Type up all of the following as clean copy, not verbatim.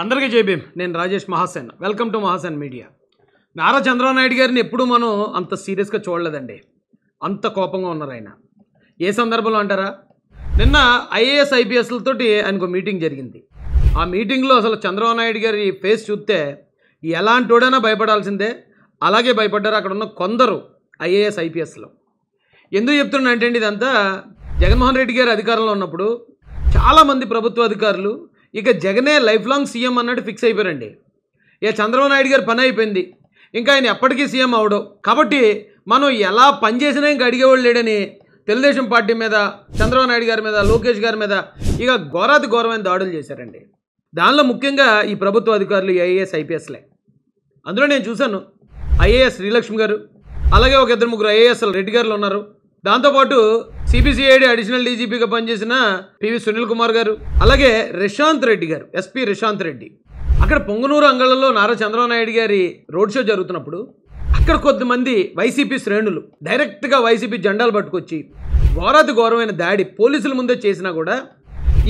అందరికీ జై భీమ్. నేను Rajesh Mahasen. Welcome to Mahasen media. Nara Chandrababu Naidu గారిని ఎప్పుడు మనం అంత సీరియస్గా చూడలేదండి. అంత కోపంగా ఉన్నారు ఆయన. ఏ సందర్భంలో అంటారా, నిన్న ఐఏఎస్ ఐపీఎస్లతోటి ఆయనకు మీటింగ్ జరిగింది. ఆ మీటింగ్లో అసలు చంద్రబాబు నాయుడు గారి ఫేస్ చూస్తే ఎలాంటోడైనా భయపడాల్సిందే. అలాగే భయపడ్డారు అక్కడ ఉన్న కొందరు ఐఏఎస్ ఐపీఎస్లో. ఎందుకు చెప్తున్నా అంటే అండి, ఇదంతా జగన్మోహన్ రెడ్డి గారు అధికారంలో ఉన్నప్పుడు చాలామంది ప్రభుత్వ అధికారులు ఇక జగనే లైఫ్ లాంగ్ సీఎం అన్నట్టు ఫిక్స్ అయిపోయారండి. ఇక చంద్రబాబు నాయుడు గారి పని అయిపోయింది, ఇంకా ఆయన ఎప్పటికీ సీఎం అవడం. కాబట్టి మనం ఎలా పనిచేసినా ఇంకా అడిగేవాళ్ళు లేడని తెలుగుదేశం పార్టీ మీద, చంద్రబాబు నాయుడు గారి మీద, లోకేష్ గారి మీద ఇక ఘోరాతి ఘోరమైన దాడులు చేశారండి. దానిలో ముఖ్యంగా ఈ ప్రభుత్వ అధికారులు ఐఏఎస్ ఐపీఎస్లే. అందులో నేను చూశాను ఐఏఎస్ శ్రీలక్ష్మి గారు, అలాగే ఒక ఇద్దరు ముగ్గురు ఐఏఎస్ రెడ్డి గారులు ఉన్నారు. దాంతోపాటు సిబిసిఐడి అడిషనల్ డీజీపీగా పనిచేసిన పివి సునీల్ కుమార్ గారు, అలాగే రిషాంత్ రెడ్డి గారు, ఎస్పీ రిషాంత్ రెడ్డి. అక్కడ పొంగనూరు అంగళ్ళలో నారా చంద్రబాబు నాయుడు గారి రోడ్ షో జరుగుతున్నప్పుడు అక్కడ కొద్దిమంది వైసీపీ శ్రేణులు డైరెక్ట్గా వైసీపీ జెండాలు పట్టుకొచ్చి ఘోరాతి ఘోరమైన దాడి పోలీసుల ముందే చేసినా కూడా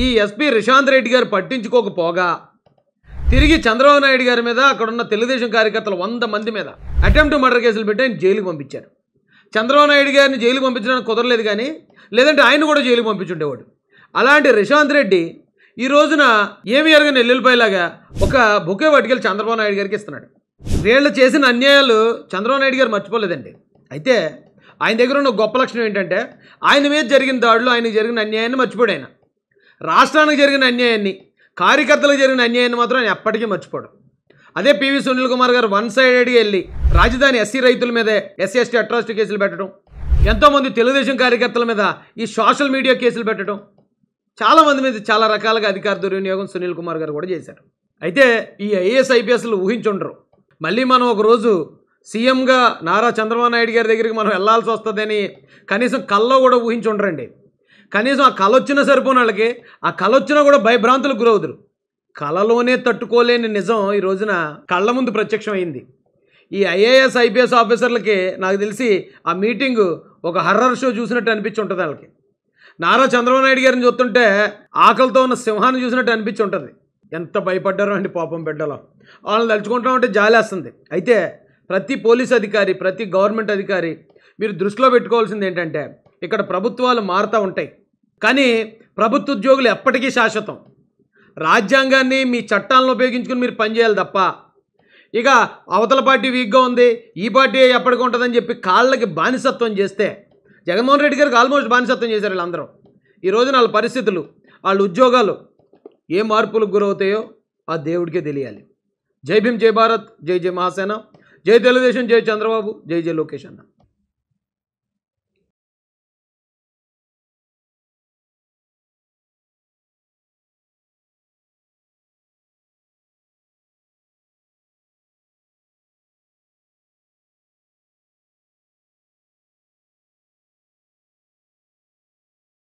ఈ ఎస్పీ రిషాంత్ రెడ్డి గారు పట్టించుకోకపోగా తిరిగి చంద్రబాబు నాయుడు గారి మీద, అక్కడున్న తెలుగుదేశం కార్యకర్తలు 100 మంది మీద అటెంప్ట్ మర్డర్ కేసులు పెట్టి ఆయన జైలుకి పంపించారు. చంద్రబాబు నాయుడు గారిని జైలుకి పంపించడానికి కుదరలేదు, కానీ లేదంటే ఆయన కూడా జైలుకి పంపించుండేవాడు. అలాంటి రిషాంత్ రెడ్డి ఈ రోజున ఏమి ఎరగని ఎల్లుల్లిపాయలాగా ఒక బొకే పట్టుకెళ్ళి చంద్రబాబు నాయుడు గారికి ఇస్తున్నాడు. వీళ్ళు చేసిన అన్యాయాలు చంద్రబాబు నాయుడు గారు మర్చిపోలేదండి. అయితే ఆయన దగ్గర ఉన్న గొప్ప లక్షణం ఏంటంటే, ఆయన మీద జరిగిన దాడులు, ఆయనకు జరిగిన అన్యాయాన్ని మర్చిపోడు. ఆయన రాష్ట్రానికి జరిగిన అన్యాయాన్ని, కార్యకర్తలకు జరిగిన అన్యాయాన్ని మాత్రం ఆయన ఎప్పటికీ మర్చిపోడు. అదే పివి సునీల్ కుమార్ గారు వన్ సైడెడ్గా వెళ్ళి రాజధాని ఎస్సీ రైతుల మీదే ఎస్సీ ఎస్టీ అట్రాసిటీ కేసులు పెట్టడం, ఎంతోమంది తెలుగుదేశం కార్యకర్తల మీద ఈ సోషల్ మీడియా కేసులు పెట్టడం, చాలామంది మీద చాలా రకాలుగా అధికార దుర్వినియోగం సునీల్ కుమార్ గారు కూడా చేశారు. అయితే ఈ ఐఏఎస్ ఐపీఎస్లు ఊహించుండరు మళ్ళీ మనం ఒకరోజు సీఎంగా నారా చంద్రబాబు నాయుడు గారి దగ్గరికి మనం వెళ్లాల్సి వస్తుందని కనీసం కల్లో కూడా ఊహించుండరండి. కనీసం ఆ కళ వచ్చినా సరిపోయిన వాళ్ళకి ఆ కళ వచ్చినా కూడా భయభ్రాంతులకు గురవుతారు. కళలోనే తట్టుకోలేని నిజం ఈ రోజున కళ్ళ ముందు ప్రత్యక్షమైంది. ఈ ఐఏఎస్ ఐపీఎస్ ఆఫీసర్లకి నాకు తెలిసి ఆ మీటింగు ఒక హర్రర్ షో చూసినట్టు అనిపించి ఉంటుంది. వాళ్ళకి నారా చంద్రబాబు నాయుడు గారిని చూస్తుంటే ఆకలితో ఉన్న సింహాన్ని చూసినట్టు అనిపించి ఉంటుంది. ఎంత భయపడ్డారో అండి పాపం బిడ్డలో. వాళ్ళని తలుచుకుంటామంటే జాలేస్తుంది. అయితే ప్రతి పోలీస్ అధికారి, ప్రతి గవర్నమెంట్ అధికారి మీరు దృష్టిలో పెట్టుకోవాల్సింది ఏంటంటే, ఇక్కడ ప్రభుత్వాలు మారుతూ ఉంటాయి, కానీ ప్రభుత్వ ఉద్యోగులు ఎప్పటికీ శాశ్వతం. రాజ్యాంగాన్ని, మీ చట్టాలను ఉపయోగించుకుని మీరు పనిచేయాలి తప్ప ఇక అవతల పార్టీ వీక్గా ఉంది, ఈ పార్టీ ఎప్పటికీ ఉంటుందని చెప్పి కాళ్ళకి బానిసత్వం చేస్తే, జగన్మోహన్ రెడ్డి గారికి ఆల్మోస్ట్ బానిసత్వం చేశారు వీళ్ళందరూ. ఈ రోజున వాళ్ళ పరిస్థితులు, వాళ్ళ ఉద్యోగాలు ఏ మార్పులకు గురవుతాయో ఆ దేవుడికే తెలియాలి. జై భీమ్, జై భారత్, జై జై మహాసేన, జై తెలుగుదేశం, జై చంద్రబాబు, జై జై లోకేష్ అన్న.